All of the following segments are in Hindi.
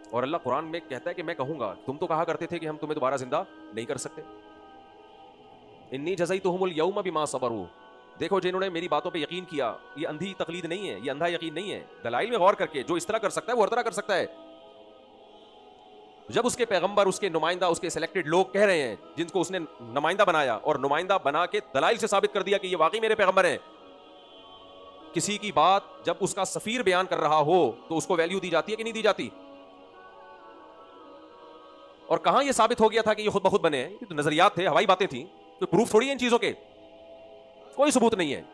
और अल्लाह कुरान में कहता है कि मैं कहूंगा, तुम तो कहा करते थे कि हम तुम्हें दोबारा जिंदा नहीं कर सकते। इन्नी जज़यतुहुमुल यौमा बिमा सबरू। देखो जिन्होंने मेरी बातों पे यकीन किया, ये अंधी तकलीद नहीं है, ये अंधा यकीन नहीं है। दलाइल में गौर करके जो इस तरह कर सकता है वो हर तरह कर सकता है। जब उसके पैगंबर, उसके नुमाइंदा, उसके सिलेक्टेड लोग कह रहे हैं, जिनको उसने नुमाइंदा बनाया और नुमाइंदा बना के दलाइल से साबित कर दिया कि ये वाकई मेरे पैगंबर हैं, किसी की बात जब उसका सफीर बयान कर रहा हो तो उसको वैल्यू दी जाती है कि नहीं दी जाती? और कहां यह साबित हो गया था कि ये खुद ब खुद बने हैं? ये तो नजरियात थे, हवाई बातें थी, कोई प्रूफ थोड़ी है इन चीजों के, कोई सबूत नहीं है।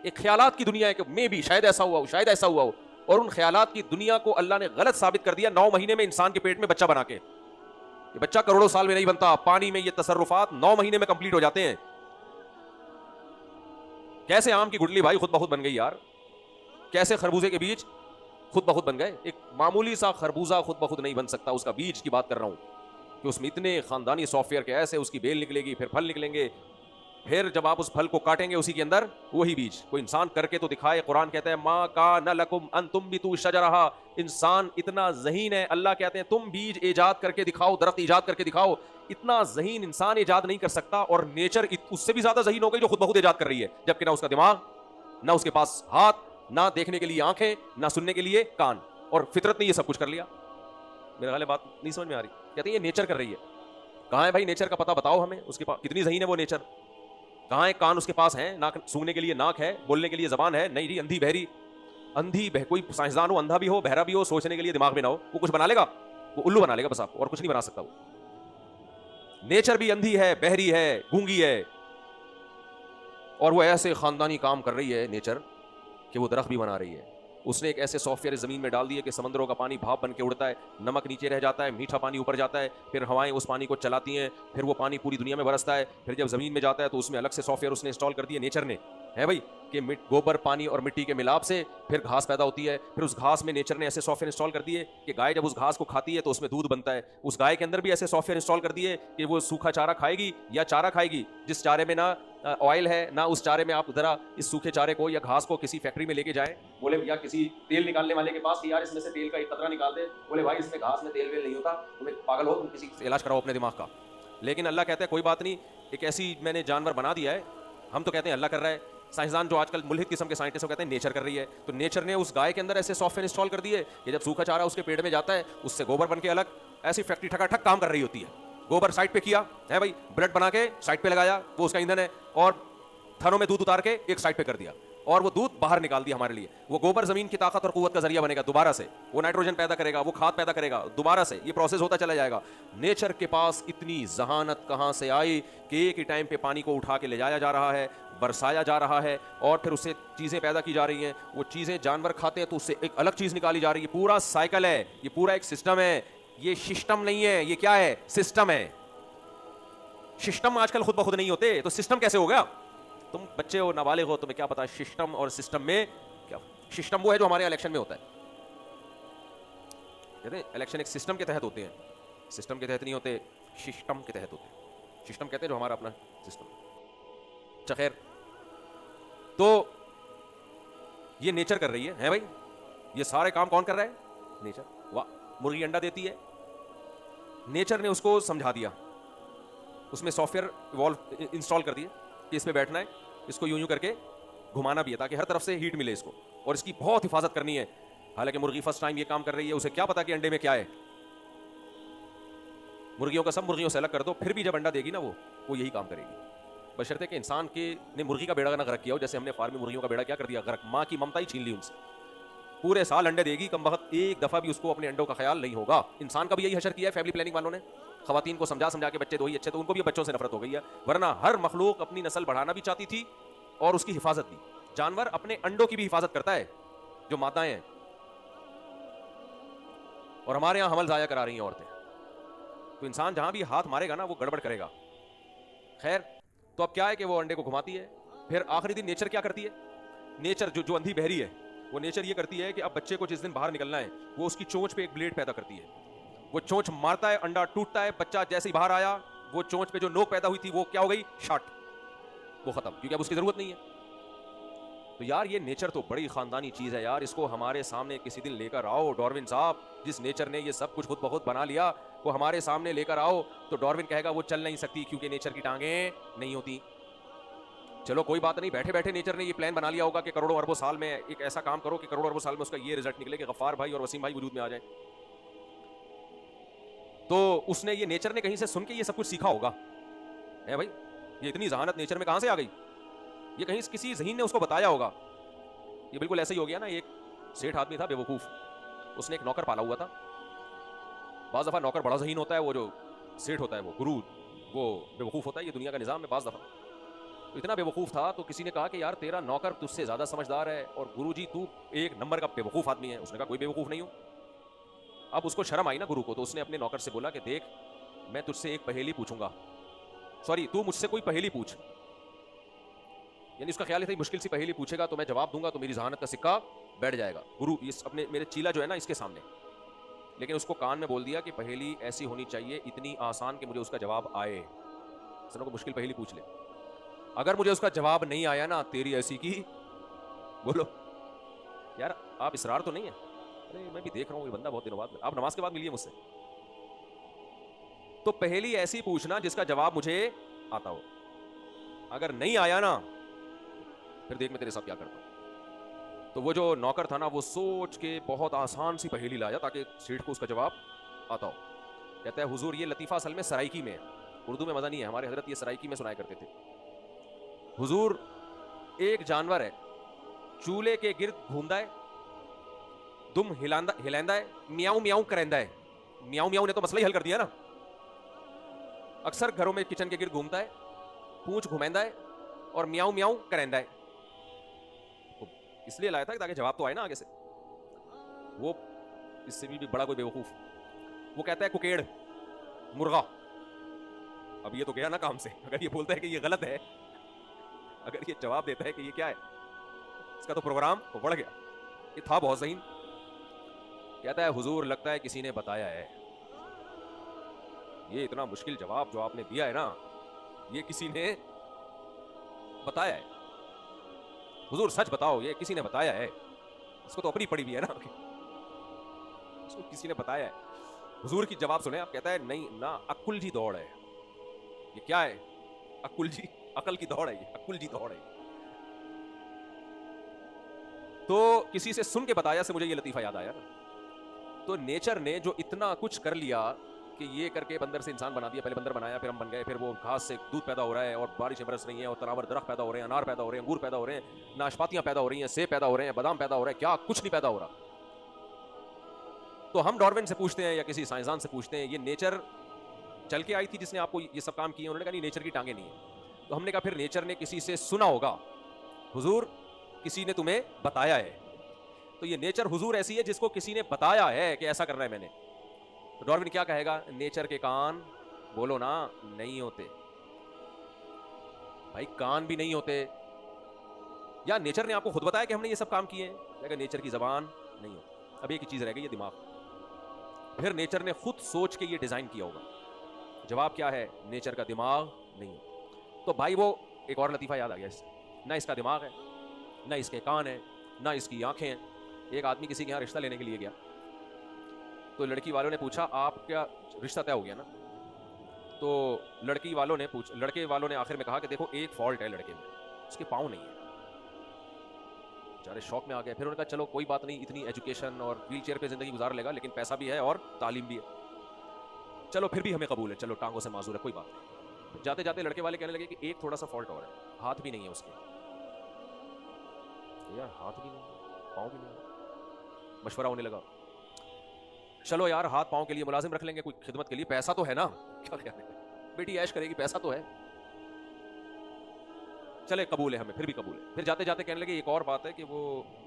एक ख्यालात की दुनिया है कि मे भी शायद ऐसा हुआ हो, शायद ऐसा हुआ हो। और उन ख्यालात की दुनिया को अल्लाह ने गलत साबित कर दिया 9 महीने में इंसान के पेट में बच्चा बना के। ये बच्चा करोड़ों साल में नहीं बनता, पानी में ये तसर्रुफात 9 महीने में कंप्लीट हो जाते हैं। कैसे आम की गुठली भाई खुद ब खुद बन गई यार? कैसे खरबूजे के बीज खुद ब खुद बन गए? एक मामूली सा खरबूजा खुद ब खुद नहीं बन सकता, उसका बीज की बात कर रहा हूं कि उसमें इतने खानदानी सॉफ्टवेयर के ऐसे उसकी बेल निकलेगी, फिर फल निकलेंगे, फिर जब आप उस फल को काटेंगे उसी के अंदर वही बीज। कोई इंसान करके तो दिखाए। कुरान कहता है मा कान लकुम अन तुम्बितू शजरहा। इंसान इतना ज़हीन है, अल्लाह कहते हैं तुम बीज इजाद करके दिखाओ, दरख्त इजाद करके दिखाओ। इतना ज़हीन इंसान इजाद नहीं कर सकता, और नेचर उससे भी ज्यादा ज़हीन हो गई जो खुद ब खुद इजाद कर रही है। जबकि ना उसका दिमाग, ना उसके पास हाथ, ना देखने के लिए आंखें, ना सुनने के लिए कान, और फितरत ने ये सब कुछ कर लिया। मेरे ख्याल बात नहीं समझ में आ रही। कहते हैं ये नेचर कर रही है। कहां है भाई नेचर का पता बताओ हमें, उसके पास कितनी ज़हीन है वो नेचर? कहां है कान उसके पास है, नाक सूंघने के लिए नाक है, बोलने के लिए जबान है? नहीं जी, अंधी बहरी। कोई साइंसदान हो, अंधा भी हो, बहरा भी हो, सोचने के लिए दिमाग भी ना हो, वो कुछ बना लेगा? वो उल्लू बना लेगा बस आपको, और कुछ नहीं बना सकता वो। नेचर भी अंधी है, बहरी है, गूंगी है, और वो ऐसे खानदानी काम कर रही है नेचर कि वो दरख्त भी बना रही है। उसने एक ऐसे सॉफ्टवेयर जमीन में डाल दिए कि समंदरों का पानी भाप बन के उड़ता है, नमक नीचे रह जाता है, मीठा पानी ऊपर जाता है, फिर हवाएं उस पानी को चलाती हैं, फिर वो पानी पूरी दुनिया में बरसता है, फिर जब जमीन में जाता है तो उसमें अलग से सॉफ्टवेयर उसने इंस्टॉल कर दिए नेचर ने, है भाई, कि गोबर, पानी और मिट्टी के मिलाप से फिर घास पैदा होती है। फिर उस घास में नेचर ने ऐसे सॉफ्टवेयर इंस्टॉल कर दिए कि गाय जब उस घास को खाती है तो उसमें दूध बनता है। उस गाय के अंदर भी ऐसे सॉफ्टवेयर इंस्टॉल कर दिए कि वो सूखा चारा खाएगी या चारा खाएगी, जिस चारे में ना ऑयल है ना उस चारे में, आप जरा इस सूखे चारे को या घास को किसी फैक्ट्री में लेके जाएं, बोले या किसी तेल निकालने वाले के पास कि यार इसमें से तेल का एक कतरा निकाल दे, बोले भाई इसमें घास में तेल वेल नहीं होता, तुम्हें पागल हो, तुम किसी इलाज कराओ अपने दिमाग का। लेकिन अल्लाह कहता है कोई बात नहीं, एक ऐसी मैंने जानवर बना दिया है। हम तो कहते हैं अल्लाह कर रहा है, साइंसदान जो आजकल मुल्हिद किस्म के साइंटिस्ट कहते हैं नेचर कर रही है। तो नेचर ने उस गाय के अंदर ऐसे सॉफ्टवेयर इंस्टॉल कर दिए कि जब सूखा चारा उसके पेट में जाता है, उससे गोबर बन के अलग ऐसी फैक्ट्री ठकाठक काम कर रही होती है। गोबर साइड पे किया है भाई, ब्लड बना के साइड पे लगाया, वो उसका ईंधन है, और थनों में दूध उतार के एक साइड पे कर दिया, और वो दूध बाहर निकाल दिया हमारे लिए। वो गोबर जमीन की ताकत और कुव्वत का जरिया बनेगा दोबारा से, वो नाइट्रोजन पैदा करेगा, वो खाद पैदा करेगा दोबारा से, ये प्रोसेस होता चला जाएगा। नेचर के पास इतनी जहानत कहां से आई कि एक ही टाइम पे पानी को उठा के ले जाया जा रहा है, बरसाया जा रहा है, और फिर उससे चीजें पैदा की जा रही हैं। वो चीजें जानवर खाते हैं तो उससे एक अलग चीज निकाली जा रही है। पूरा साइकिल है, ये पूरा एक सिस्टम है। ये सिस्टम नहीं है, ये क्या है? सिस्टम है। सिस्टम आजकल खुद ब खुद नहीं होते, तो सिस्टम कैसे हो गया? तुम बच्चे हो, नाबालिग हो, तुम्हें क्या पता सिस्टम और सिस्टम में क्या? सिस्टम वो है जो हमारे इलेक्शन में होता है। कहते हैं इलेक्शन एक सिस्टम के तहत होते हैं, सिस्टम के तहत नहीं होते, सिस्टम के तहत होते हैं। सिस्टम कहते हैं जो हमारा अपना सिस्टम। अच्छा खैर, तो ये नेचर कर रही है भाई, ये सारे काम कौन कर रहा है? नेचर। वाह, मुर्गी अंडा देती है, नेचर ने उसको समझा दिया, उसमें सॉफ्टवेयर इंस्टॉल कर दिए कि इस पे बैठना है, इसको यूं यूं करके घुमाना भी है ताकि हर तरफ से हीट मिले इसको, और इसकी बहुत हिफाजत करनी है। हालांकि मुर्गी फर्स्ट टाइम ये काम कर रही है, उसे क्या पता कि अंडे में क्या है। मुर्गियों का सब मुर्गियों से अलग कर दो, फिर भी जब अंडा देगी ना वो यही काम करेगी, बशर्ते कि इंसान के ने मुर्गी का बेड़ा ना गर्क किया हो, जैसे हमने फार्मी मुर्गियों का बेड़ा क्या कर दिया, गर्क। माँ की ममता ही छीन ली उनसे। पूरे साल अंडे देगी, कम वक्त एक दफा भी उसको अपने अंडों का ख्याल नहीं होगा। इंसान का भी यही हशर किया है फैमिली प्लानिंग वालों ने। खवातीन को समझा समझा के बच्चे दो ही अच्छे, तो उनको भी बच्चों से नफरत हो गई है। वरना हर मखलूक अपनी नस्ल बढ़ाना भी चाहती थी और उसकी हिफाजत भी। जानवर अपने अंडों की भी हिफाजत करता है जो माताएं हैं, और हमारे यहां हमल जाया करा रही हैं औरतें। तो इंसान जहां भी हाथ मारेगा ना वो गड़बड़ करेगा। खैर, तो अब क्या है कि वो अंडे को घुमाती है, फिर आखिरी दिन नेचर क्या करती है? नेचर जो अंधी बहरी है, वो नेचर ये करती है कि अब बच्चे को जिस दिन बाहर निकलना है, वो उसकी चोंच पे एक ब्लेड पैदा करती है। वो चोंच मारता है, अंडा टूटता है, बच्चा जैसे ही बाहर आया, वो चोंच पे जो नोक पैदा हुई थी वो क्या हो गई? शॉट, वो खत्म, क्योंकि अब उसकी जरूरत नहीं है। तो यार ये नेचर तो बड़ी खानदानी चीज़ है यार, इसको हमारे सामने किसी दिन लेकर आओ डार्विन साहब। जिस नेचर ने ये सब कुछ खुद ब खुद बना लिया वो हमारे सामने लेकर आओ, तो डार्विन कहेगा वो चल नहीं सकती क्योंकि नेचर की टांगें नहीं होती। चलो कोई बात नहीं, बैठे बैठे नेचर ने ये प्लान बना लिया होगा कि करोड़ों अरबों साल में एक ऐसा काम करो कि करोड़ों अरबों साल में उसका ये रिजल्ट निकले कि गफ्फार भाई और वसीम भाई वजूद में आ जाए। तो उसने ये नेचर ने कहीं से सुन के ये सब कुछ सीखा होगा है भाई। ये इतनी जहानत नेचर में कहां से आ गई? ये कहीं किसी ज़हीन ने उसको बताया होगा। ये बिल्कुल ऐसे ही हो गया ना, एक सेठ आदमी था बेवकूफ, उसने एक नौकर पाला हुआ था। बाज दफा नौकर बड़ा ज़हीन होता है, वो जो सेठ होता है वो गुरु वो बेवकूफ होता है। ये दुनिया का निजाम है। बाज दफा तो इतना बेवकूफ था तो किसी ने कहा कि यार तेरा नौकर तुझसे ज्यादा समझदार है और गुरुजी तू एक नंबर का बेवकूफ आदमी है। उसने कहा कोई बेवकूफ नहीं हूं। अब उसको शर्म आई ना गुरु को, तो उसने अपने नौकर से बोला कि देख मैं तुझसे एक पहेली पूछूंगा, सॉरी तू मुझसे कोई पहेली पूछ। यानी उसका ख्याल था मुश्किल सी पहेली पूछेगा तो मैं जवाब दूंगा तो मेरी जहानत का सिक्का बैठ जाएगा। गुरु इस अपने मेरे चीला जो है ना इसके सामने, लेकिन उसको कान में बोल दिया कि पहेली ऐसी होनी चाहिए इतनी आसान कि मुझे उसका जवाब आए। सुनो को मुश्किल पहेली पूछ ले, अगर मुझे उसका जवाब नहीं आया ना तेरी ऐसी की बोलो। यार आप इसरार तो नहीं है? अरे मैं भी देख रहा हूं ये बंदा बहुत दिनों बाद, आप नमाज के बाद मिलिए मुझसे। तो पहेली ऐसी पूछना जिसका जवाब मुझे आता हो, अगर नहीं आया ना फिर देख मैं तेरे साथ क्या करता हूं। तो वो जो नौकर था ना वो सोच के बहुत आसान सी पहेली लाया ताकि सेठ को उसका जवाब आता हो। कहता है हुजूर ये लतीफा असल में सराइकी में है, उर्दू में मजा नहीं है, हमारे हजरत ये सराइकी में सुनाया करते थे। हुजूर एक जानवर है, चूल्हे के गिर्द घूमता है, दुम हिलांदा है, मियाऊ मियाऊ करेंदा है। मियाऊ मियाऊ ने तो मसला ही हल कर दिया ना। अक्सर घरों में किचन के गिर्द घूमता है, पूंछ घुमेंदा है और मियाऊ मियाऊ करेंदा है। तो इसलिए लाया था ताकि जवाब तो आए ना आगे से। वो इससे भी बड़ा कोई बेवकूफ वो कहता है कुकेड़ मुर्गा। अब ये तो गया ना काम से। अगर ये बोलता है कि ये गलत है, अगर ये जवाब देता है कि ये क्या है, इसका तो प्रोग्राम तो बढ़ गया। ये था बहुत ज़हीन। कहता है हुजूर लगता है किसी ने बताया है, ये इतना मुश्किल जवाब जो आपने दिया है ना ये किसी ने बताया है। हुजूर सच बताओ ये किसी ने बताया है? इसको तो अपनी पड़ी हुई है ना, इसको किसी ने बताया है। हुजूर की जवाब सुने आप, कहता है नहीं ना, अक्ल जी दौड़ है। ये क्या है? अक्ल जी, अकल की दौड़ है ये, अक्ल जी दौड़ है। तो किसी से सुन के बताया से मुझे ये लतीफा याद आया। तो नेचर ने जो इतना कुछ कर लिया कि ये करके बंदर से इंसान बना दिया, पहले बंदर बनाया फिर हम बन गए, फिर वो घास से दूध पैदा हो रहा है और बारिशें बरस रही हैं और तनावर दरख्त पैदा हो रहे हैं, अनार पैदा हो रहे हैं, अंगूर पैदा हो रहे हैं, नाशपातियां पैदा हो रही हैं, सेब पैदा हो रहे हैं, बादाम पैदा हो रहे हैं, क्या कुछ नहीं पैदा हो रहा। तो हम डार्विन से पूछते हैं या किसी साइंसदान से पूछते हैं ये नेचर चल के आई थी जिसने आपको ये सब काम किए? उन्होंने कहा नहीं नेचर की टांगे नहीं है। तो हमने कहा फिर नेचर ने किसी से सुना होगा, हुजूर किसी ने तुम्हें बताया है। तो ये नेचर हुजूर ऐसी है जिसको किसी ने बताया है कि ऐसा करना है मैंने। तो डार्विन क्या कहेगा? नेचर के कान बोलो ना नहीं होते भाई, कान भी नहीं होते। या नेचर ने आपको खुद बताया कि हमने ये सब काम किए हैं? अगर नेचर की जबान नहीं होती। अब एक ही चीज रह गई, ये दिमाग। फिर नेचर ने खुद सोच के ये डिजाइन किया होगा। जवाब क्या है? नेचर का दिमाग नहीं है। तो भाई वो एक और लतीफा याद आ गया, ना इसका दिमाग है, ना इसके कान है, ना इसकी आंखें हैं। एक आदमी किसी के यहाँ रिश्ता लेने के लिए गया, तो लड़की वालों ने पूछा आप क्या रिश्ता तय हो गया ना? तो लड़के वालों ने आखिर में कहा कि देखो एक फॉल्ट है लड़के में, उसके पाँव नहीं है। बेचारे शौक में आ गए। फिर उन्होंने कहा चलो कोई बात नहीं, इतनी एजुकेशन और व्हील चेयर पे जिंदगी गुजार लेगा लेकिन पैसा भी है और तालीम भी है, चलो फिर भी हमें कबूल है, चलो टांगों से माजूर है, कोई बात नहीं। जाते जाते लड़के वाले कहने लगे कि एक थोड़ा सा फॉल्ट और है, हाथ भी नहीं है उसके। यार हाथ भी नहीं, पाँव भी नहीं। मशवरा होने लगा, चलो यार हाथ पाँव के लिए मुलाजिम रख लेंगे, कोई खिदमत के लिए, पैसा तो है ना, क्या कहते हैं, बेटी ऐश करेगी, पैसा तो है, चले कबूल है, हमें फिर भी कबूल है। फिर जाते जाते कहने लगे एक और बात है कि वो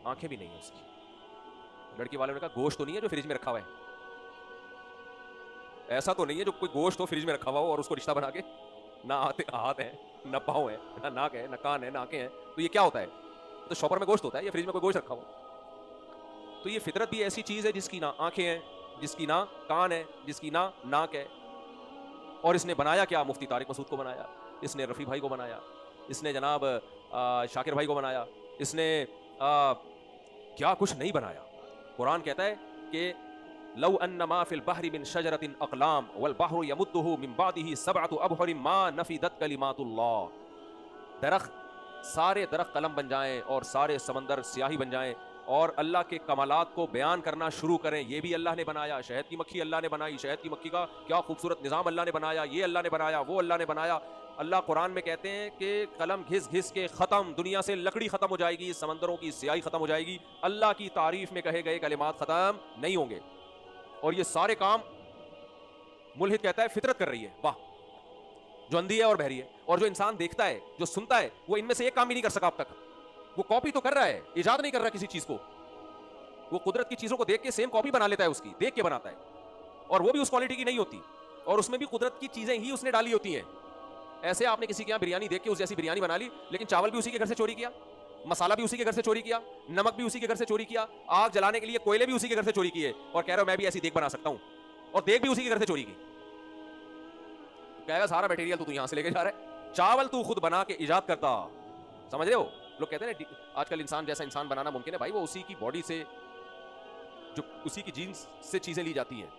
आंखें भी नहीं है उसकी। लड़की वालों ने कहा गोश्त तो नहीं है जो फ्रिज में रखा हुआ है? ऐसा तो नहीं है जो कोई गोश्त हो फ्रिज में रखा हुआ हो और उसको रिश्ता बना के ना हाथ है, ना पाँव है, ना नाक है, ना कान है, ना आंखें हैं, तो ये क्या होता है? तो शॉपर में गोश्त होता है या फ्रिज में कोई गोश्त रखा हो? तो ये फितरत भी ऐसी चीज है जिसकी ना आंखें हैं, जिसकी ना कान है, जिसकी ना नाक है। और इसने बनाया क्या? मुफ्ती तारिक मसूद को बनाया, इसने रफ़ी भाई को बनाया, इसने जनाब शाकिर भाई को बनाया, इसने क्या कुछ नहीं बनाया। कुरान कहता है कि लौ अन्नमा फिल बहरी मिन शजरतिन अक़लाम वल बहरु यमुद्दुहु मिन बादिही सबअतु अबहुरिन मा नफिदत कलिमातुल्लाह। दरख्त, सारे दरख्त कलम बन जाएं और सारे समंदर स्याही बन जाएं और अल्लाह के कमालात को बयान करना शुरू करें, ये भी अल्लाह ने बनाया। शहद की मक्खी अल्लाह ने बनाई, शहद की मक्खी का क्या खूबसूरत निज़ाम अल्लाह ने बनाया, ये अल्लाह ने बनाया, वो अल्लाह ने बनाया। अल्लाह कुरान में कहते हैं कि कलम घिस घिस के ख़त्म, दुनिया से लकड़ी ख़त्म हो जाएगी, समंदरों की स्याही ख़त्म हो जाएगी, अल्लाह की तारीफ में कहे गए कलिमात ख़त्म नहीं होंगे। और ये सारे काम मुल्हिद कहता है फितरत कर रही है। वाह, जो अंधी है और बहरी है, और जो इंसान देखता है, जो सुनता है, वो इनमें से एक काम भी नहीं कर सका अब तक। वो कॉपी तो कर रहा है, इजाद नहीं कर रहा किसी चीज को। वो कुदरत की चीजों को देख के सेम कॉपी बना लेता है, उसकी देख के बनाता है, और वो भी उस क्वालिटी की नहीं होती, और उसमें भी कुदरत की चीजें ही उसने डाली होती हैं। ऐसे आपने किसी के यहाँ बिरयानी देख के उस जैसी बिरयानी बना ली, लेकिन चावल भी उसी के घर से चोरी किया, मसाला भी उसी के घर से चोरी किया, नमक भी उसी के घर से चोरी किया, आग जलाने के लिए कोयले भी उसी के घर से चोरी किए, और कह रहे हो मैं भी ऐसी देख बना सकता हूं, और देख भी उसी के घर से चोरी की। कहेगा सारा मटेरियल तू यहां से लेके जा रहा है, चावल तू खुद बना के इजाद करता। समझ रहे हो? लोग कहते हैं ना आजकल इंसान जैसा इंसान बनाना मुमकिन है। भाई वो उसी की बॉडी से, जो उसी की जीन्स से चीजें ली जाती हैं,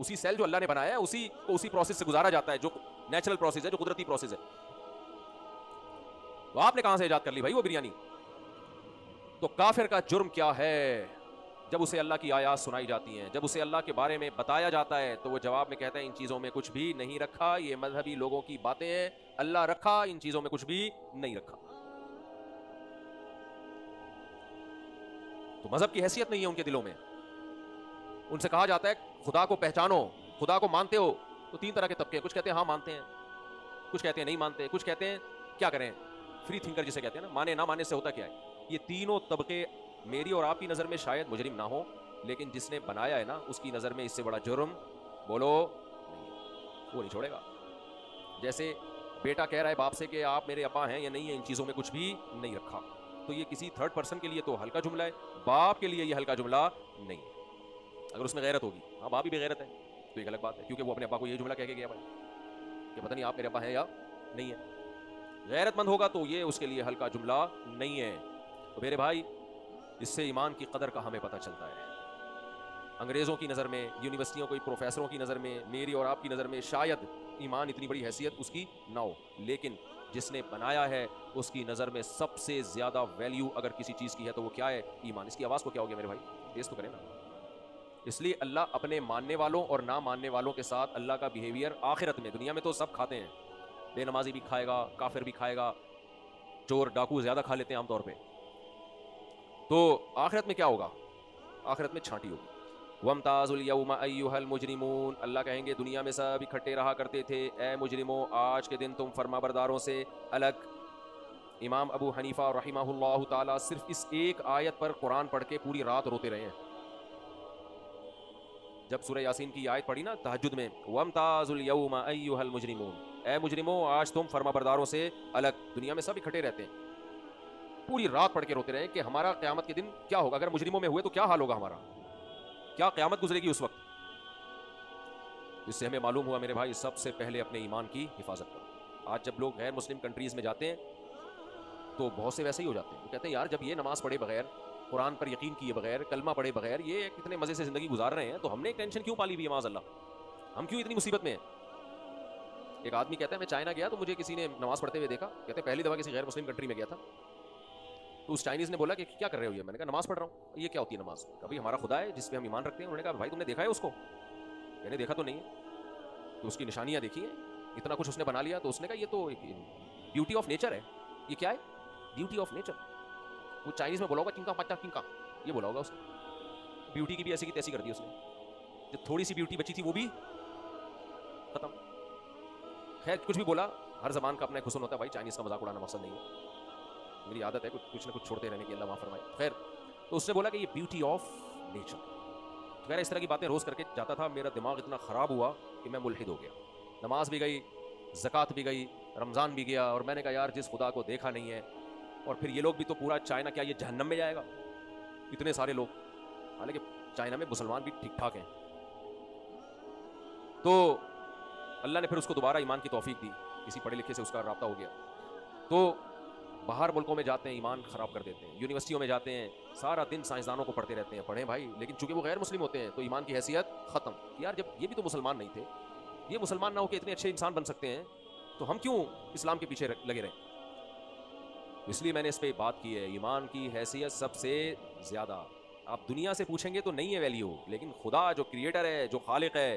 उसी सेल जो अल्लाह ने बनाया है उसी को उसी प्रोसेस से गुजारा जाता है, जो नेचुरल प्रोसेस है, जो कुदरती प्रोसेस है। तो आपने कहां से इजाद कर ली भाई वो बिरयानी? तो काफिर का जुर्म क्या है? जब उसे अल्लाह की आयात सुनाई जाती हैं, जब उसे अल्लाह के बारे में बताया जाता है, तो वो जवाब में कहता है इन चीजों में कुछ भी नहीं रखा, ये मजहबी लोगों की बातें हैं, अल्लाह रखा, इन चीजों में कुछ भी नहीं रखा। तो मजहब की हैसियत नहीं है उनके दिलों में। उनसे कहा जाता है खुदा को पहचानो, खुदा को मानते हो? तो तीन तरह के तबके, कुछ कहते हैं हाँ मानते हैं, कुछ कहते हैं नहीं मानते, कुछ कहते हैं क्या करें, फ्री थिंकर जिसे कहते हैं ना, माने ना माने से होता क्या है। ये तीनों तबके मेरी और आपकी नजर में शायद मुजरिम ना हो, लेकिन जिसने बनाया है ना उसकी नजर में इससे बड़ा जुर्म बोलो नहीं, वो नहीं छोड़ेगा। जैसे बेटा कह रहा है बाप से कि आप मेरे अब्बा हैं या नहीं है, इन चीजों में कुछ भी नहीं रखा, तो ये किसी थर्ड पर्सन के लिए तो हल्का जुमला है, बाप के लिए ये हल्का जुमला नहीं है। अगर उसमें गैरत होगी, हाँ बाप भी बेगैरत है, तो एक अलग बात है, क्योंकि वो अपने अब्बा को ये जुमला कह के गया भाई कि पता नहीं आप मेरे अब्बा हैं या नहीं है। गैरतमंद होगा तो ये उसके लिए हल्का जुमला नहीं है। तो मेरे भाई, इससे ईमान की कदर का हमें पता चलता है। अंग्रेज़ों की नज़र में, यूनिवर्सिटियों कोई प्रोफेसरों की नज़र में, मेरी और आपकी नज़र में शायद ईमान इतनी बड़ी हैसियत उसकी ना हो, लेकिन जिसने बनाया है उसकी नज़र में सबसे ज़्यादा वैल्यू अगर किसी चीज़ की है तो वो क्या है? ईमान। इसकी आवाज़ को क्या हो गया मेरे भाई? तेज़ तो करें ना। इसलिए अल्लाह अपने मानने वालों और ना मानने वालों के साथ अल्लाह का बिहेवियर आखिरत में, दुनिया में तो सब खाते हैं, बेनमाजी भी खाएगा, काफिर भी खाएगा, चोर डाकू ज़्यादा खा लेते हैं आमतौर पर, तो आखिरत में क्या होगा? आखिरत में छांटी होगी। वमताजुल यौमा अय्युहल मुजरिमून, अल्लाह कहेंगे दुनिया में सब इकट्ठे रहा करते थे, ए मुजरिमों आज के दिन तुम फरमाबरदारों से अलग। इमाम अबू हनीफा रहिमहुल्लाह ताला सिर्फ इस एक आयत पर कुरान पढ़ के पूरी रात रोते रहे हैं। जब सूरह यासीन की आयत पढ़ी ना तहज्जुद में, वमताजुल यौमा अय्युहल मुजरिमून, ए मुजरिमों आज तुम फरमाबरदारों से अलग। दुनिया में सब इकट्ठे रहते हैं, पूरी रात पढ़ के रोते रहे कि हमारा क़यामत के दिन क्या होगा, अगर मुजरिमों में हुए तो क्या हाल होगा हमारा, क्या क़यामत गुजरेगी उस वक्त। इससे हमें मालूम हुआ मेरे भाई, सबसे पहले अपने ईमान की हिफाजत करो। आज जब लोग गैर मुस्लिम कंट्रीज में जाते हैं तो बहुत से वैसे ही हो जाते हैं, तो कहते हैं यार जब ये नमाज पढ़े बगैर, कुरान पर यकीन किए बगैर, कलमा पढ़े बगैर ये कितने मजे से जिंदगी गुजार रहे हैं, तो हमने टेंशन क्यों पाली हुई है माज़अल्लाह, हम क्यों इतनी मुसीबत में हैं। एक आदमी कहता है मैं चाइना गया तो मुझे किसी ने नमाज पढ़ते हुए देखा, कहते पहली दफा किसी गैर मुस्लिम कंट्री में गया था, तो उस चाइनीज ने बोला कि क्या कर रहे हो ये? मैंने कहा नमाज पढ़ रहा हूँ। ये क्या होती है नमाज? कभी हमारा खुदा है जिस पे हम ईमान रखते हैं। उन्होंने कहा भाई तुमने देखा है उसको? मैंने देखा तो नहीं है, तो उसकी निशानियां देखी हैं, इतना कुछ उसने बना लिया। तो उसने कहा ये तो ब्यूटी ऑफ नेचर है। ये क्या है? Beauty of nature. वो चाइनीज में बोला होगा किंका पच्चा किंका, ये बोला होगा उसने। ब्यूटी की भी ऐसी की तैसी कर दी उसने, जो थोड़ी सी ब्यूटी बची थी वो भी खत्म। खैर कुछ भी बोला, हर जबान का अपना एक हुस्न होता है भाई, चाइनीज का मजाक उड़ाना मकसद नहीं है, मेरी आदत है कुछ ना कुछ छोड़ते रहने की, अल्लाह माफ फरमाए। खैर तो उसने बोला कि ये ब्यूटी ऑफ नेचर। खैर इस तरह की बातें रोज करके जाता था, मेरा दिमाग इतना ख़राब हुआ कि मैं मुल्हिद हो गया। नमाज भी गई, ज़कात भी गई, रमज़ान भी गया, और मैंने कहा यार जिस खुदा को देखा नहीं है, और फिर ये लोग भी तो पूरा चाइना क्या ये जहन्नम में जाएगा? इतने सारे लोग, हालांकि चाइना में मुसलमान भी ठीक ठाक हैं। तो अल्लाह ने फिर उसको दोबारा ईमान की तौफीक दी, किसी पढ़े लिखे से उसका राब्ता हो गया। तो बाहर मुल्कों में जाते हैं, ईमान ख़राब कर देते हैं। यूनिवर्सिटियों में जाते हैं, सारा दिन साइंसदानों को पढ़ते रहते हैं। पढ़ें भाई, लेकिन चूंकि वो गैर मुस्लिम होते हैं तो ईमान की हैसियत ख़त्म। यार जब ये भी तो मुसलमान नहीं थे, ये मुसलमान ना होकर इतने अच्छे इंसान बन सकते हैं, तो हम क्यों इस्लाम के पीछे लगे रहें? इसलिए मैंने इस पर बात की है। ईमान की हैसियत सबसे ज़्यादा, आप दुनिया से पूछेंगे तो नहीं है वैल्यू, लेकिन खुदा जो क्रिएटर है, जो खालिक है,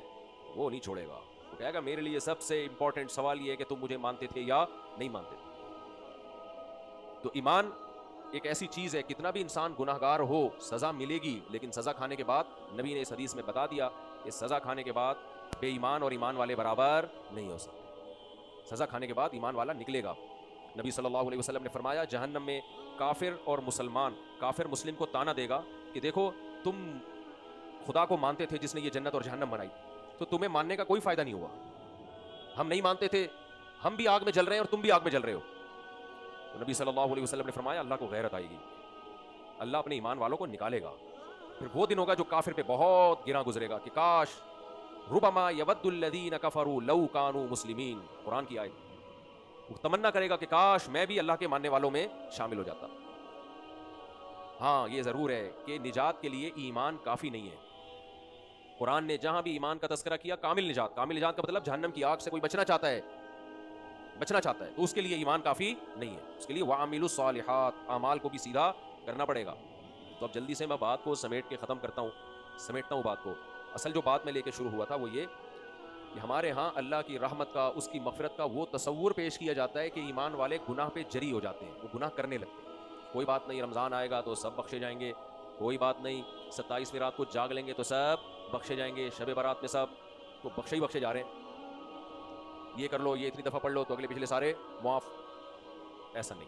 वो नहीं छोड़ेगा। वो कहेगा मेरे लिए सबसे इंपॉर्टेंट सवाल ये है कि तुम मुझे मानते थे या नहीं मानते थे। तो ईमान एक ऐसी चीज़ है, कितना भी इंसान गुनाहगार हो सज़ा मिलेगी, लेकिन सज़ा खाने के बाद, नबी ने इस हदीस में बता दिया, इस सज़ा खाने के बाद बेईमान और ईमान वाले बराबर नहीं हो सकते। सज़ा खाने के बाद ईमान वाला निकलेगा। नबी सल्लल्लाहु अलैहि वसल्लम ने फरमाया, जहन्नम में काफिर और मुसलमान, काफिर मुस्लिम को ताना देगा कि देखो तुम खुदा को मानते थे जिसने ये जन्नत और जहन्नम बनाई, तो तुम्हें मानने का कोई फायदा नहीं हुआ। हम नहीं मानते थे, हम भी आग में जल रहे हैं और तुम भी आग में जल रहे हो। तो नबी सल्लल्लाहु अलैहि वसल्लम ने फरमाया, अल्लाह को गैरत आएगी, अल्लाह अपने ईमान वालों को निकालेगा। फिर वो दिन होगा जो काफिर पे बहुत गिरा गुजरेगा कि काश रुबमा यवद्दुल्लज़ीना कफरू लौ कानू मुस्लिमीन, कुरान की आयत। वो तमन्ना करेगा कि काश मैं भी अल्लाह के मानने वालों में शामिल हो जाता। हाँ, ये जरूर है कि निजात के लिए ईमान काफी नहीं है। कुरान ने जहां भी ईमान का तस्करा किया, कामिल निजात, कामिल निजात का मतलब जहन्नम की आग से कोई बचना चाहता है, तो उसके लिए ईमान काफी नहीं है। उसके लिए वामिलुस सालिहात, अमाल को भी सीधा करना पड़ेगा। तो अब जल्दी से मैं बात को समेट के खत्म करता हूँ, समेटता हूँ बात को। असल जो बात में लेके शुरू हुआ था वो ये कि हमारे यहाँ अल्लाह की रहमत का, उसकी मग़फ़िरत का वो तसव्वुर पेश किया जाता है कि ईमान वाले गुनाह पे जरी हो जाते हैं, वो गुनाह करने लगते हैं। कोई बात नहीं, रमज़ान आएगा तो सब बख्शे जाएंगे, कोई बात नहीं, 27वीं रात को जाग लेंगे तो सब बख्शे जाएंगे, शब बारात में सब तो बख्शे ही बख्शे जा रहे हैं। ये कर लो, ये इतनी दफ़ा पढ़ लो तो अगले पिछले सारे मुआफ़। ऐसा नहीं,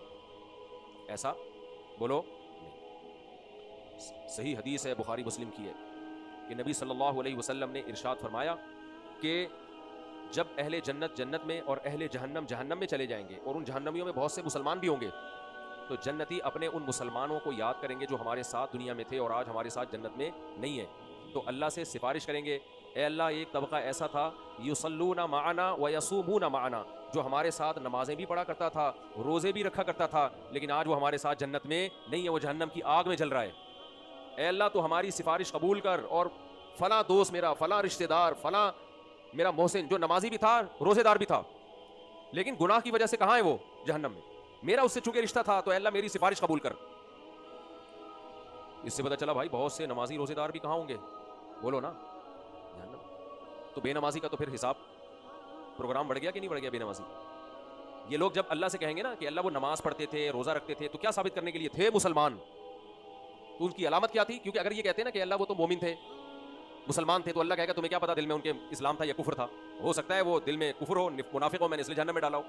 ऐसा बोलो नहीं। सही हदीस है, बुखारी मुस्लिम की है कि नबी सल्लल्लाहु अलैहि वसल्लम ने इरशाद फरमाया कि जब अहले जन्नत जन्नत में और अहले जहन्नम जहन्नम में चले जाएंगे और उन जहन्नमियों में बहुत से मुसलमान भी होंगे, तो जन्नती अपने उन मुसलमानों को याद करेंगे जो हमारे साथ दुनिया में थे और आज हमारे साथ जन्नत में नहीं है। तो अल्लाह से सिफारिश करेंगे, ए अल्लाह, एक तबका ऐसा था युसल्लूना माना व यसूमूना माना, जो हमारे साथ नमाजें भी पढ़ा करता था, रोज़े भी रखा करता था, लेकिन आज वो हमारे साथ जन्नत में नहीं है, वो जहन्नम की आग में जल रहा है। ए अल्लाह, तो हमारी सिफारिश कबूल कर और फला दोस्त मेरा, फला रिश्तेदार, फला मेरा मोहसिन जो नमाजी भी था, रोजेदार भी था, लेकिन गुनाह की वजह से कहाँ है वो? जहन्नम में। मेरा उससे चूंकि रिश्ता था तो अल्लाह मेरी सिफारिश कबूल कर। इससे पता चला भाई बहुत से नमाजी रोजेदार भी कहाँ होंगे? बोलो ना, जहन्नम। तो बेनमाजी का तो फिर हिसाब प्रोग्राम बढ़ गया कि नहीं बढ़ गया? बेनमाजी, ये लोग जब अल्लाह से कहेंगे ना कि अल्लाह वो नमाज पढ़ते थे, रोजा रखते थे, तो क्या साबित करने के लिए थे? मुसलमान। तो उनकी अलामत क्या थी? क्योंकि अगर ये कहते हैं ना कि अल्लाह वो तो मोमिन थे, मुसलमान थे, तो अल्लाह कहेगा तुम्हें क्या पता दिल में उनके इस्लाम था या कुफर था? हो सकता है वो दिल में कुफर हो, मुनाफिक हो, मैंने इसलिए जहन्नम में डाला हो।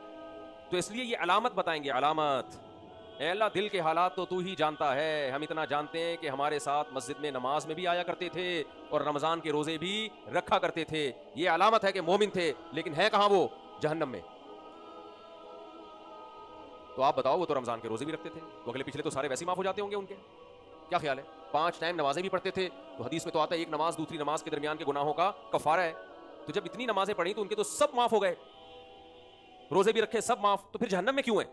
तो इसलिए ये अलामत बताएंगे, अलामत। ए अल्लाह, दिल के हालात तो तू ही जानता है। हम इतना जानते हैं कि हमारे साथ मस्जिद में नमाज में भी आया करते थे और रमजान के रोजे भी रखा करते थे। ये अलामत है कि मोमिन थे, लेकिन है कहां वो? जहन्नम में। तो आप बताओ, वो तो रमजान के रोजे भी रखते थे, तो अगले पिछले तो सारे वैसे माफ हो जाते होंगे उनके। क्या ख्याल है? 5 टाइम नमाजें भी पढ़ते थे, तो हदीस में तो आता है एक नमाज दूसरी नमाज के दरमियान के गुनाहों का कफारा है। तो जब इतनी नमाजें पढ़ी तो उनके तो सब माफ हो गए, रोजे भी रखे, सब माफ, तो फिर जहन्नम में क्यों है?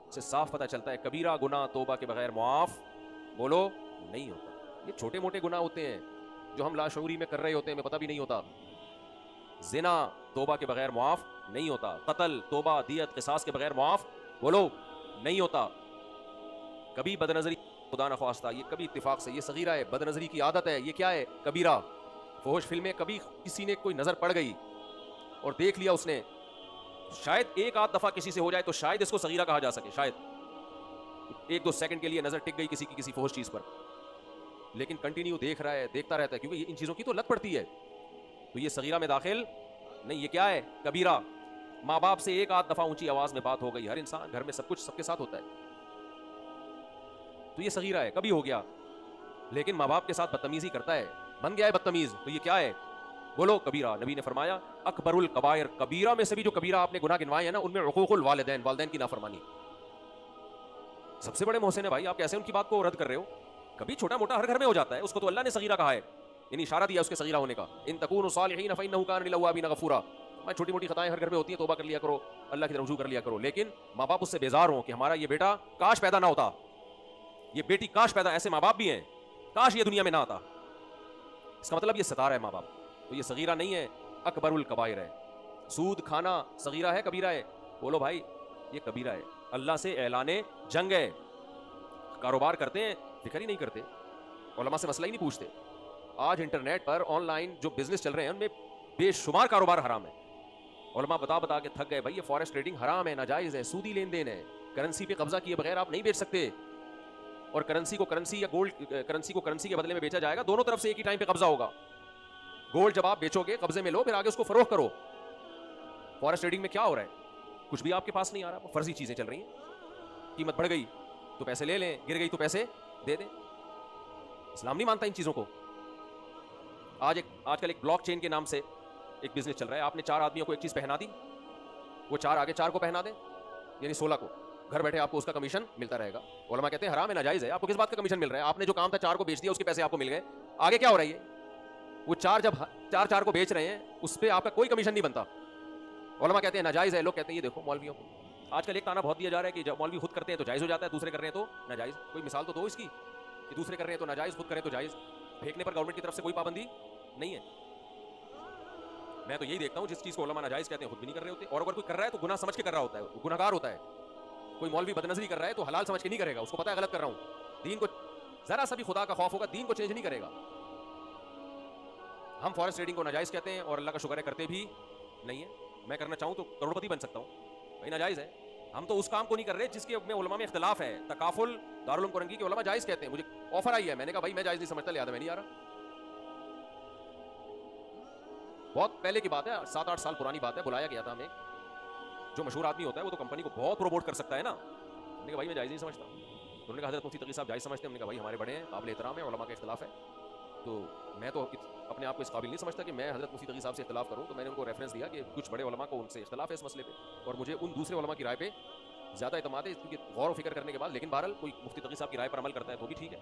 इससे साफ पता चलता है कबीरा गुनाह तौबा के बगैर मुआफ, बोलो, नहीं होता। ये छोटे मोटे गुनाह होते हैं जो हम लाशऊरी में कर रहे होते हैं, हमें पता भी नहीं होता। जिना तौबा के बगैर मुआफ नहीं होता। कत्ल, तौबा, दियत, किसास के बगैर मुआफ, बोलो, नहीं होता। कभी बदनजरी, खुदा न ख्वास्ता, ये कभी इत्तिफाक से, ये सगीरा है, बदनजरी की आदत है, ये क्या है? कबीरा। फौज फिल्में, कभी किसी ने कोई नजर पड़ गई और देख लिया उसने, शायद एक आध दफा किसी से हो जाए तो शायद इसको सगीरा कहा जा सके, शायद 1-2 सेकंड के लिए नजर टिक गई किसी की किसी फौज चीज पर, लेकिन कंटिन्यू देख रहा है, देखता रहता है, क्योंकि इन चीजों की तो लत पड़ती है। तो ये सगीरा में दाखिल नहीं, ये क्या है? कबीरा। माँ बाप से एक आध दफा ऊंची आवाज में बात हो गई, हर इंसान घर में सब कुछ सबके साथ होता है, तो ये सगीरा है, कभी हो गया। लेकिन माँ बाप के साथ बदतमीजी करता है, बन गया है बदतमीज, तो ये क्या है? बोलो, कबीरा। नबी ने फरमाया अकबरुल कबायर, कबीरा में से भी जो कबीरा आपने गुनाह गिनवाए हैं ना, उनमें उकूकुल वालिदैन, वालिदैन की नाफरमानी सबसे बड़े मोहसिन है। भाई आप कैसे उनकी बात को रद्द कर रहे हो? कभी छोटा मोटा हर घर में हो जाता है, उसको तो अल्लाह ने सगीरा कहा है, यानी इशारा दिया उसके सगीरा होने का। इन तकूनु सालिहीन फइन्नहु कान लिल अव्वाबीन गफूरा। मैं छोटी मोटी खताएं हर घर में होती हैं, तौबा कर लिया करो, अल्लाह की तरफ रुजू कर लिया करो, लेकिन माँ बाप उससे बेजार हो कि हमारा ये बेटा काश पैदा ना होता, ये बेटी काश पैदा, ऐसे माँ बाप भी हैं, काश ये दुनिया में ना आता। इसका मतलब ये सतारा है माँ बाप। तो ये सगीरा नहीं है, अकबरुल कबाइर है। सूद खाना सगीरा है कबीरा है? बोलो भाई, ये कबीरा है, अल्लाह से ऐलाने जंग है। कारोबार करते हैं, फिक्र ही नहीं करते, उलमा से मसला ही नहीं पूछते। आज इंटरनेट पर ऑनलाइन जो बिजनेस चल रहे हैं उनमें बेशुमार कारोबार हराम है। उलमा बता बता के थक गए, भाई ये फॉरेक्स ट्रेडिंग हराम है, नाजायज है, सूदी लेन देन है, करेंसी पे कब्जा किए बगैर आप नहीं बेच सकते, और करेंसी को करेंसी या गोल्ड करेंसी को करेंसी के बदले में बेचा जाएगा, दोनों तरफ से एक ही टाइम पे कब्जा होगा। गोल्ड जब आप बेचोगे कब्जे में लो, फिर आगे उसको फरोख्त करो। फॉरेक्स ट्रेडिंग में क्या हो रहा है? कुछ भी आपके पास नहीं आ रहा, फर्जी चीजें चल रही हैं। कीमत बढ़ गई तो पैसे ले लें, गिर गई तो पैसे दे दें। इस्लाम नहीं मानता इन चीजों को। आजकल एक ब्लॉकचेन के नाम से एक बिजनेस चल रहा है। आपने 4 आदमियों को एक चीज पहना दी, वो 4 आगे 4 को पहना दें, यानी 16 को, घर बैठे आपको उसका कमीशन मिलता रहेगा। उलमा कहते हैं हराम है, नाजायज है। आपको किस बात का कमीशन मिल रहा है? आपने जो काम था 4 को बेच दिया, उसके पैसे आपको मिल गए, आगे क्या हो रहा है? वो 4 जब 4 को बेच रहे हैं, उस पर आपका कोई कमीशन नहीं बनता। उलमा कहते हैं नाजायज है। लोग कहते हैं ये देखो मौलवियों को, आजकल एक ताना बहुत दिया जा रहा है कि जब मौलवी खुद करते हैं तो जायज हो जाता है, दूसरे कर रहे हैं तो नाजायज। कोई मिसाल तो दो इसकी कि दूसरे कर रहे हैं तो नाजायज, खुद करें तो जायज। फेंकने पर गवर्नमेंट की तरफ से कोई पाबंदी नहीं है। मैं तो यही देखता हूं, जिस चीज को उलमा नाजायज कहते हैं खुद भी नहीं कर रहे होते, और अगर कोई कर रहा है तो गुनाह समझ के कर रहा होता है, वो गुनहगार होता है। कोई मौलवी बदनजरी कर रहा है तो हलाल समझ के नहीं करेगा, उसको पता है गलत कर रहा हूं। दीन को जरा सा भी खुदा का खौफ होगा, दीन को चेंज नहीं करेगा। हम फॉरेक्स ट्रेडिंग को नाजायज कहते हैं और अल्लाह का शुक्र है करते भी नहीं है। मैं करना चाहूं तो करोड़पति बन सकता हूं, भाई नाजायज है। हम तो उस काम को नहीं कर रहे जिसके में उलमा में इख्तिलाफ है। तकाफुल दारुल उलूम कुरंगी के उलमा जायज कहते हैं। मुझे ऑफर आई है, मैंने कहा भाई मैं जायज नहीं समझता, लिहाजा मैं नहीं आ रहा। बहुत पहले की बात है, 7-8 साल पुरानी बात है। बुलाया गया था हमें, जो मशहूर आदमी होता है वो तो कंपनी को बहुत प्रमोट कर सकता है ना। मैंने कहा भाई मैं जायज नहीं समझता। उन्होंने कहा हज़रत मुफ्ती तकी साहब जायज समझते हैं। हमने कहा भाई हमारे बड़े हैं, काबिल एहतराम है, उलमा का इख्तिलाफ है, तो मैं तो अपने आप को इस काबिल नहीं समझता कि मैं हज़रत मुफ्ती तकी साहब से इख्तिलाफ करूं। तो मैंने उनको रेफरेंस दिया कि कुछ बड़े उलमा को उनसे इख्तिलाफ है इस मसले पे, और मुझे उन दूसरे उलमा की राय पे ज़्यादा इतमाद है, क्योंकि गौर व फिक्र करने के बाद। लेकिन बहरहाल कोई मुफ्ती तकी साहब की राय पर अमल करता है तो भी ठीक है।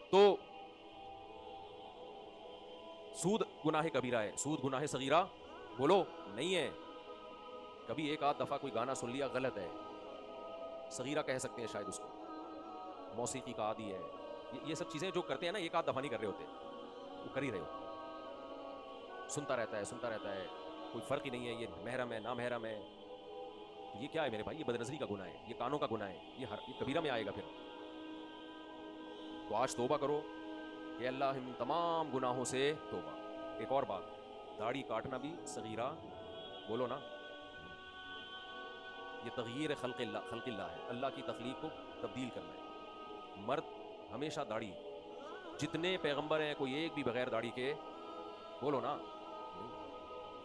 तो सूद गुनाह कबीरा है, सूद गुनाह सगीरा बोलो नहीं है। कभी एक आध दफ़ा कोई गाना सुन लिया गलत है, सगीरा कह सकते हैं शायद उसको। मौसीकी का आदी है, ये सब चीज़ें जो करते हैं ना, एक आध दफ़ा नहीं कर रहे होते, वो कर ही रहे हो। सुनता रहता है, कोई फ़र्क ही नहीं है ये महरम है ना महरम है। ये क्या है मेरे भाई? ये बदनजरी का गुनाह है, ये कानों का गुनाह है, ये कबीरा में आएगा फिर। तो आज तौबा करो कि अल्लाह इन तमाम गुनाहों से तौबा। एक और बात, दाढ़ी काटना भी सगीरा बोलो ना। ये तगयीर खल्क़िल्लाह है, अल्लाह की तख्लीक को तब्दील करना है। मर्द हमेशा दाढ़ी, जितने पैगंबर हैं कोई एक भी बगैर दाढ़ी के बोलो ना।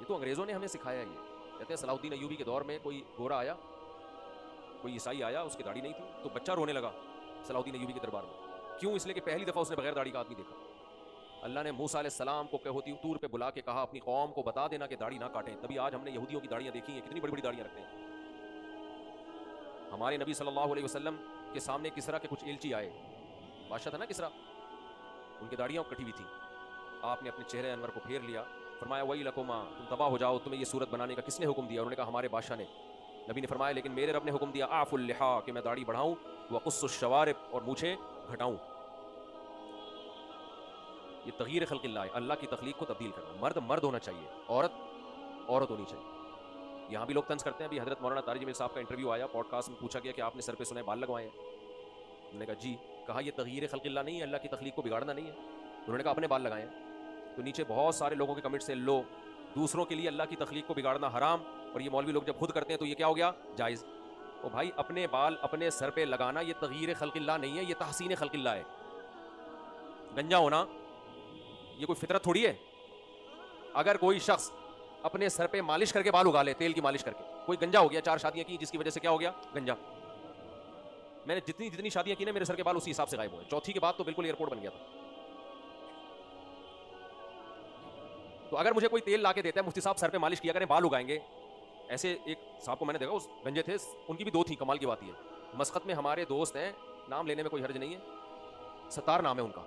ये तो अंग्रेज़ों ने हमें सिखाया। ये कहते हैं सलाहुद्दीन अय्यूबी के दौर में कोई गोरा आया, कोई ईसाई आया, उसकी दाढ़ी नहीं थी, तो बच्चा रोने लगा सलाहुद्दीन अय्यूबी के दरबार में। क्यों? इसलिए कि पहली दफ़ा उसने बगैर दाढ़ी का आदमी देखा। अल्लाह ने मूसा अलैहिस्सलाम को होती तूर पे बुला के कहा अपनी कौम को बता देना कि दाढ़ी ना काटें। तभी आज हमने यहूदियों की दाढ़ियाँ देखी हैं, कितनी बड़ी बड़ी दाढ़ियाँ रखते हैं। हमारे नबी सल्लल्लाहु अलैहि वसल्लम के सामने किसरा के कुछ एलची आए, बादशाह था ना किसरा, उनकी दाढ़ियाँ कटी हुई थी। आपने अपने चेहरे अनवर को फेर लिया, फरमाया वही लकुमा, तुम तबाह हो जाओ, तुम्हें ये सूरत बनाने का किसने हुक्म दिया? उन्होंने कहा हमारे बादशाह ने। नबी ने फरमाया लेकिन मेरे रब ने हुक्म दिया आफुल लिहा, कि मैं दाढ़ी बढ़ाऊं, व कुस्सुश शवारिब, और मूछें घटाऊं। ये तगयीर खल्क़िल्लाह है, अल्लाह की तख्लीक को तब्दील करना। मर्द मर्द होना चाहिए, औरत औरत होनी चाहिए। यहाँ भी लोग तंज करते हैं। अभी हज़रत मौलाना तारिक जमील साहब का इंटरव्यू आया, पॉडकास्ट में पूछा गया कि आपने सर पे सुने बाल लगवाए हैं? उन्होंने कहा जी। कहा ये तगयीर खल्क़िल्लाह नहीं है, अल्लाह की तख्लीक को बिगाड़ना नहीं है? उन्होंने कहा अपने बाल लगाए हैं। तो नीचे बहुत सारे लोगों के कमेंट से लो दूसरों के लिए अल्लाह की तख्लीक को बिगाड़ना हराम, और ये मौलवी लोग जब खुद करते हैं तो ये क्या हो गया? जायज़। तो भाई अपने बाल अपने सर पे लगाना ये तगयीर खल्क़िल्लाह नहीं है, ये तहसीन खल्क़िल्लाह है। गंजा होना ये कोई फितरत थोड़ी है। अगर कोई शख्स अपने सर पे मालिश करके बाल उगा ले, तेल की मालिश करके, कोई गंजा हो गया, 4 शादियां की जिसकी वजह से क्या हो गया? गंजा। मैंने जितनी शादियां की ना, मेरे सर के बाल उसी हिसाब से गायब हुए। चौथी के बाद तो बिल्कुल एयरपोर्ट बन गया था। तो अगर मुझे कोई तेल ला के देता है, मुफ्ती साहब सर पे मालिश किया करें, बाल उगाएंगे, ऐसे एक साहब को मैंने देखा, उस गंजे थे, उनकी भी 2 थी। कमाल की बात है, मस्कत में हमारे दोस्त हैं, नाम लेने में कोई हर्ज नहीं है, सतार नाम है उनका।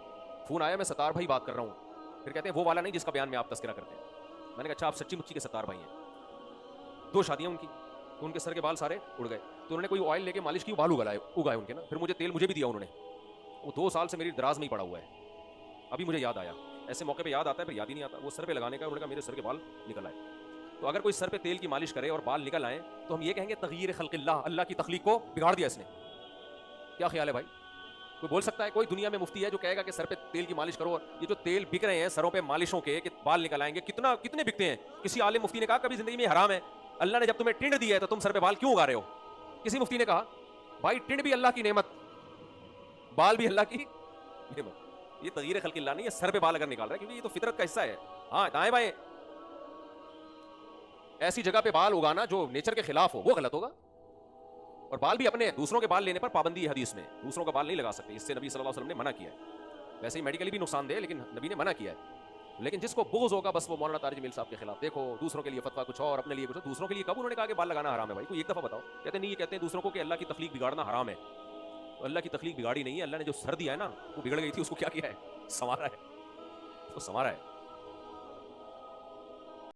फ़ोन आया, मैं सतार भाई बात कर रहा हूँ। फिर कहते हैं वो वाला नहीं जिसका बयान में आप तस्करा करते हैं। मैंने कहा अच्छा आप सच्ची मुच्ची के सतार भाई हैं? 2 शादियां उनकी, तो उनके सर के बाल सारे उड़ गए। तो उन्होंने कोई ऑयल लेके मालिश की, बाल उगाए उनके ना। फिर मुझे तेल मुझे भी दिया उन्होंने, वो 2 साल से मेरी दराज में ही पड़ा हुआ है। अभी मुझे याद आया, ऐसे मौके पे याद आता है फिर याद ही नहीं आता। वो सर पे लगाने का, उन्होंने कहा मेरे सर के बाल निकल आए। तो अगर कोई सर पे तेल की मालिश करे और बाल निकल आए तो हम ये कहेंगे तगयीर खल्क़िल्लाह, अल्लाह की तख्लीक को बिगाड़ दिया इसने। क्या ख्याल है भाई? कोई बोल सकता है? कोई दुनिया में मुफ्ती है जो कहेगा कि सर पे तेल की मालिश करो? और ये जो तेल बिक रहे हैं सरों पे मालिशों के कि बाल निकल आएंगे, कितने बिकते हैं? किसी आलिम मुफ्ती ने कहा कभी जिंदगी में हराम है? अल्लाह ने जब तुम्हें टिंड दी है तो तुम सर पे बाल क्यों उगा रहे हो? किसी मुफ्ती ने कहा? भाई टिंड भी अल्लाह की नेमत, बाल भी अल्लाह की नेमत। ये तगयीर खल्क़िल्लाह नहीं है सर पे बाल अगर निकाल रहा है, क्योंकि ये तो फितरत का हिस्सा है। हाँ, दाएं बाएं ऐसी जगह पे बाल उगाना जो नेचर के खिलाफ हो वो गलत होगा। और बाल भी अपने, दूसरों के बाल लेने पर पाबंदी है हदीस में, दूसरों का बाल नहीं लगा सकते, इससे नबी सल्लल्लाहु अलैहि वसल्लम ने मना किया है। वैसे ही मेडिकली भी नुकसानदेह, लेकिन नबी ने मना किया है। लेकिन जिसको बुग़्ज़ होगा बस वो मौलाना तारिक जमील साहब के खिलाफ, देखो दूसरों के लिए फतवा कुछ और, अपने लिए कुछ। दूसरों के लिए कब उन्होंने कहा कि बाल लगाना हराम है? भाई कोई एक दफा बताओ। कहते नहीं, ये कहते हैं दूसरों को कि अल्लाह की तख्लीक बिगाड़ना हराम है। तो अल्लाह की तख्लीक बिगाड़ी नहीं है, अल्लाह ने जो सर दिया है ना वो बिगड़ गई थी, उसको क्या किया है? संवारा है, उसको संवारा है।